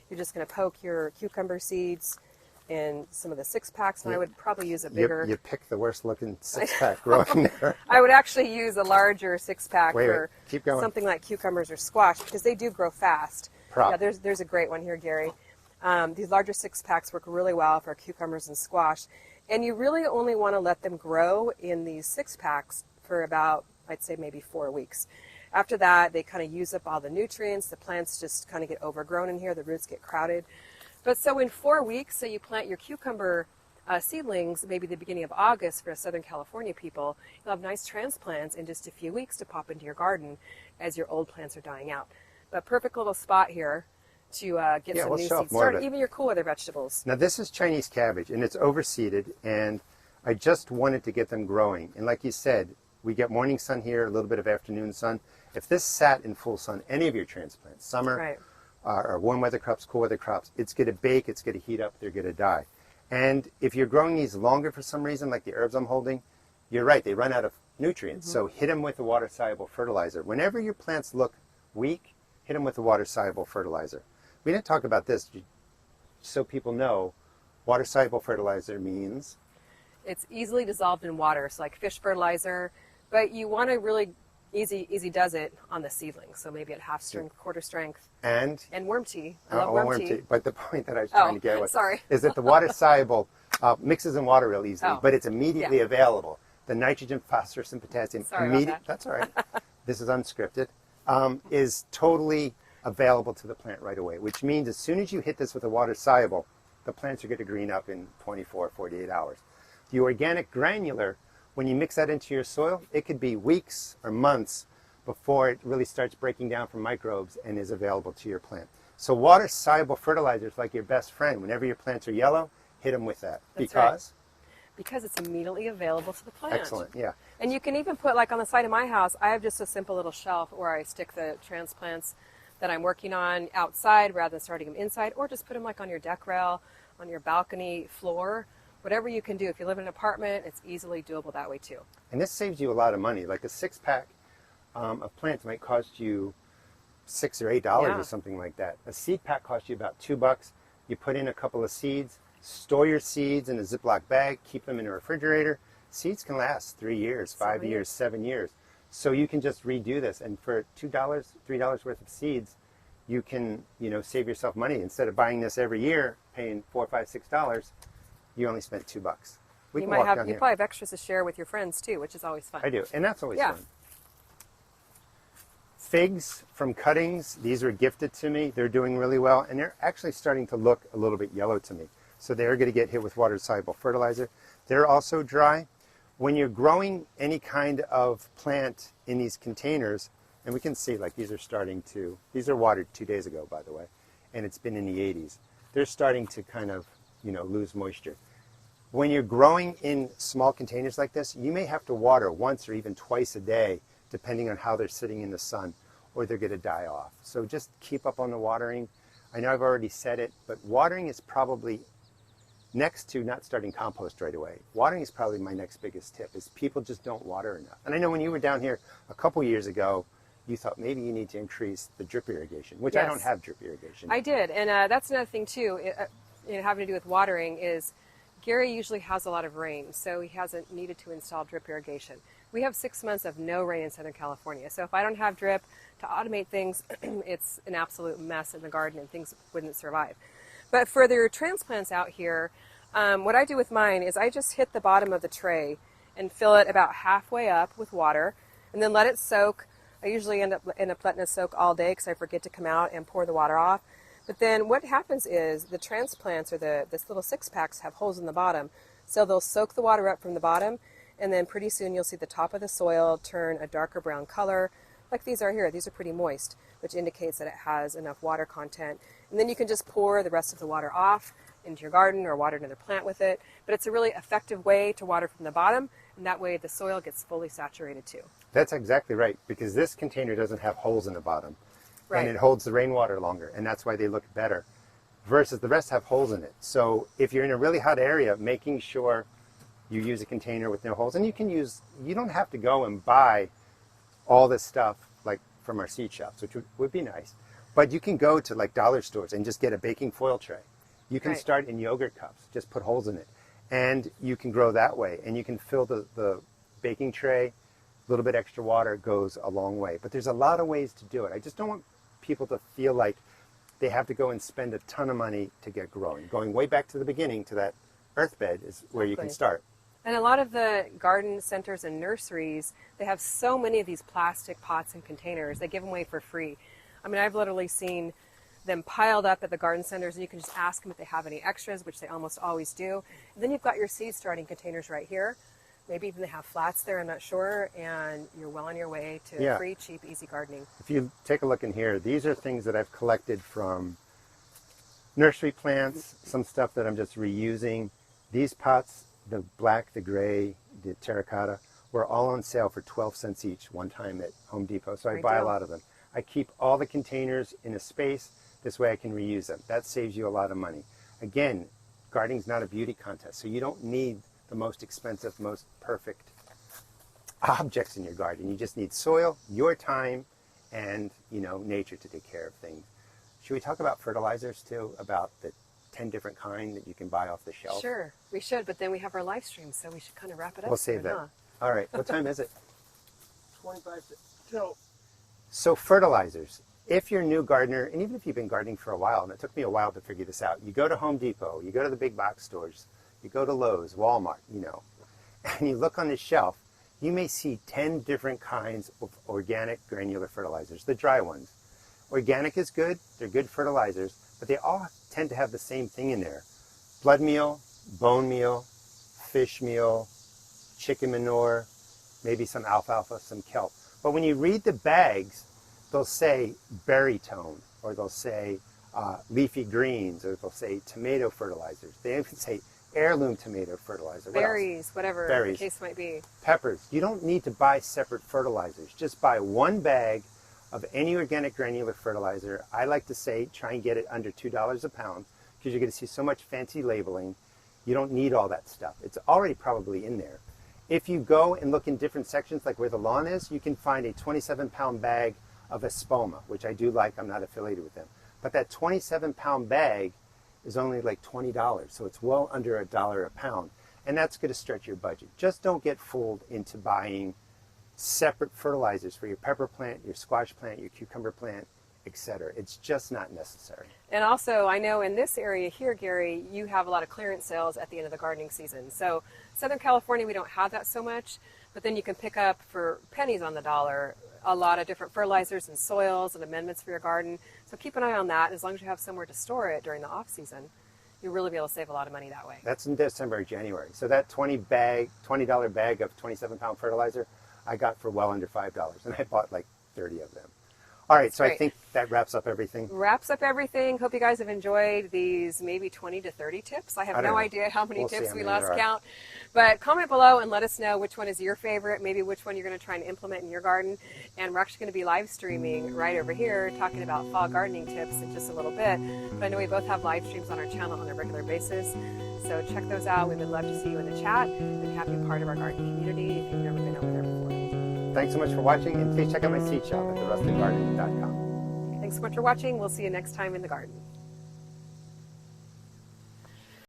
You're just going to poke your cucumber seeds in some of the 6-packs, and I would probably use a bigger. You picked the worst-looking 6-pack growing there. I would actually use a larger 6-pack Wait, for keep going. something like cucumbers or squash because they do grow fast. Prop. Yeah, there's a great one here, Gary. These larger 6-packs work really well for cucumbers and squash, and you really only want to let them grow in these 6-packs for about, I'd say, maybe 4 weeks. After that, they kind of use up all the nutrients. The plants just kind of get overgrown in here. The roots get crowded. But so in 4 weeks, so you plant your cucumber seedlings, maybe the beginning of August for Southern California people, you'll have nice transplants in just a few weeks to pop into your garden as your old plants are dying out. But perfect little spot here to get some we'll new show seeds off more of started, it. even your cool weather vegetables. Now, this is Chinese cabbage, and it's overseeded, and I just wanted to get them growing. And like you said, we get morning sun here, a little bit of afternoon sun. If this sat in full sun, any of your transplants, summer, Right. Or warm weather crops, cool weather crops, it's going to bake, it's going to heat up, they're going to die. And if you're growing these longer for some reason, like the herbs I'm holding, you're right, they run out of nutrients. So hit them with a water-soluble fertilizer. Whenever your plants look weak, hit them with a water-soluble fertilizer. We didn't talk about this, so people know. Water-soluble fertilizer means? It's easily dissolved in water, so like fish fertilizer, but you want to really easy does it on the seedlings, so maybe at half strength, quarter strength. And worm tea. I love worm tea. But the point that I was trying to get was sorry. is that the water-soluble mixes in water real easily, but it's immediately available. The nitrogen, phosphorus, and potassium Sorry about that. That's all right. This is unscripted. is totally available to the plant right away, which means as soon as you hit this with a water-soluble, the plants are going to green up in 24, 48 hours. The organic granular, when you mix that into your soil, it could be weeks or months before it really starts breaking down from microbes and is available to your plant. So water-soluble fertilizer is like your best friend. Whenever your plants are yellow, hit them with that. That's because? Right. Because it's immediately available to the plant. Excellent, yeah. And you can even put, like on the side of my house, I have just a simple little shelf where I stick the transplants that I'm working on outside rather than starting them inside, or just put them like on your deck rail, on your balcony floor, whatever you can do. If you live in an apartment, it's easily doable that way too. And this saves you a lot of money. Like a 6-pack of plants might cost you $6 or $8 or something like that. A seed pack costs you about $2. You put in a couple of seeds, store your seeds in a Ziploc bag, keep them in a refrigerator. Seeds can last 3 years, 5 years, 7 years. So you can just redo this, and for $2, $3 worth of seeds, you can, save yourself money. Instead of buying this every year, paying $4, $5, $6, you only spent $2. You probably have extras to share with your friends too, which is always fun. I do, and that's always fun. Figs from cuttings, these were gifted to me. They're doing really well, and they're actually starting to look a little bit yellow to me. So they're going to get hit with water-soluble fertilizer. They're also dry. When you're growing any kind of plant in these containers, and we can see like these are watered 2 days ago, by the way, and it's been in the 80s. They're starting to kind of, lose moisture. When you're growing in small containers like this, you may have to water once or even twice a day, depending on how they're sitting in the sun, or they're going to die off. So just keep up on the watering. I know I've already said it, but watering is probably next to not starting compost right away. Watering is probably my next biggest tip, is people just don't water enough. And I know when you were down here a couple years ago, you thought maybe you need to increase the drip irrigation, which I don't have drip irrigation. I did, and that's another thing too, having to do with watering is Gary usually has a lot of rain, so he hasn't needed to install drip irrigation. We have 6 months of no rain in Southern California, so if I don't have drip to automate things, it's an absolute mess in the garden and things wouldn't survive. But for their transplants out here, what I do with mine is I just hit the bottom of the tray and fill it about halfway up with water and then let it soak. I usually end up letting it soak all day because I forget to come out and pour the water off. But then what happens is the transplants, or this little 6-packs, have holes in the bottom. So they'll soak the water up from the bottom, and then pretty soon you'll see the top of the soil turn a darker brown color, like these are here. These are pretty moist, which indicates that it has enough water content. And then you can just pour the rest of the water off into your garden or water another plant with it. But it's a really effective way to water from the bottom, and that way the soil gets fully saturated too. That's exactly right, because this container doesn't have holes in the bottom. Right. And it holds the rainwater longer, and that's why they look better, versus the rest have holes in it. So if you're in a really hot area, making sure you use a container with no holes, and you don't have to go and buy all this stuff like from our seed shops, which would be nice, but you can go to like dollar stores and just get a baking foil tray. You can start in yogurt cups, just put holes in it, and you can grow that way, and you can fill the baking tray. A little bit extra water goes a long way, but there's a lot of ways to do it. I just don't want people to feel like they have to go and spend a ton of money to get growing. Going way back to the beginning, to that earth bed, is where you can start. And a lot of the garden centers and nurseries, they have so many of these plastic pots and containers. They give them away for free. I mean, I've literally seen them piled up at the garden centers, and you can just ask them if they have any extras, which they almost always do. And then you've got your seed starting containers right here. Maybe even they have flats there, I'm not sure, and you're well on your way to free, cheap, easy gardening. If you take a look in here, these are things that I've collected from nursery plants, some stuff that I'm just reusing. These pots, the black, the gray, the terracotta, were all on sale for 12 cents each one time at Home Depot, so I buy a lot of them. I keep all the containers in a space. This way I can reuse them. That saves you a lot of money. Again, gardening's not a beauty contest, so you don't need the most expensive, most perfect objects in your garden. You just need soil, your time, and nature to take care of things. Should we talk about fertilizers too? About the 10 different kinds that you can buy off the shelf? Sure, we should, but then we have our live stream, so we should kind of wrap it up. We'll save that. Huh? All right, what time is it? 25 till. So fertilizers. If you're a new gardener, and even if you've been gardening for a while, and it took me a while to figure this out, you go to Home Depot, you go to the big box stores, you go to Lowe's, Walmart, and you look on the shelf, you may see 10 different kinds of organic granular fertilizers, the dry ones. Organic is good, they're good fertilizers, but they all tend to have the same thing in there. Blood meal, bone meal, fish meal, chicken manure, maybe some alfalfa, some kelp. But when you read the bags, they'll say berry tone, or they'll say leafy greens, or they'll say tomato fertilizers. They even say heirloom tomato fertilizer. Berries, whatever Berries. the case might be. Peppers. You don't need to buy separate fertilizers. Just buy one bag of any organic granular fertilizer. I like to say try and get it under $2 a pound, because you're going to see so much fancy labeling. You don't need all that stuff. It's already probably in there. If you go and look in different sections, like where the lawn is, you can find a 27-pound bag of Espoma, which I do like. I'm not affiliated with them. But that 27-pound bag is only like $20, so it's well under $1 a pound. And that's going to stretch your budget. Just don't get fooled into buying separate fertilizers for your pepper plant, your squash plant, your cucumber plant, etc. It's just not necessary. And also, I know in this area here, Gary, you have a lot of clearance sales at the end of the gardening season. So Southern California, we don't have that so much, but then you can pick up for pennies on the dollar a lot of different fertilizers and soils and amendments for your garden. So keep an eye on that. As long as you have somewhere to store it during the off season, you'll really be able to save a lot of money that way. That's in December or January. So that $20 bag of 27-pound fertilizer, I got for well under $5, and I bought like 30 of them. All right, so I think that wraps up everything. Wraps up everything. Hope you guys have enjoyed these maybe 20 to 30 tips. I have no idea how many tips we lost count. But comment below and let us know which one is your favorite, maybe which one you're going to try and implement in your garden. And we're actually going to be live streaming right over here talking about fall gardening tips in just a little bit. But I know we both have live streams on our channel on a regular basis. So check those out. We would love to see you in the chat and have you part of our gardening community if you've never been over there before. Thanks so much for watching, and please check out my seed shop at therustedgarden.com. Thanks so much for watching. We'll see you next time in the garden.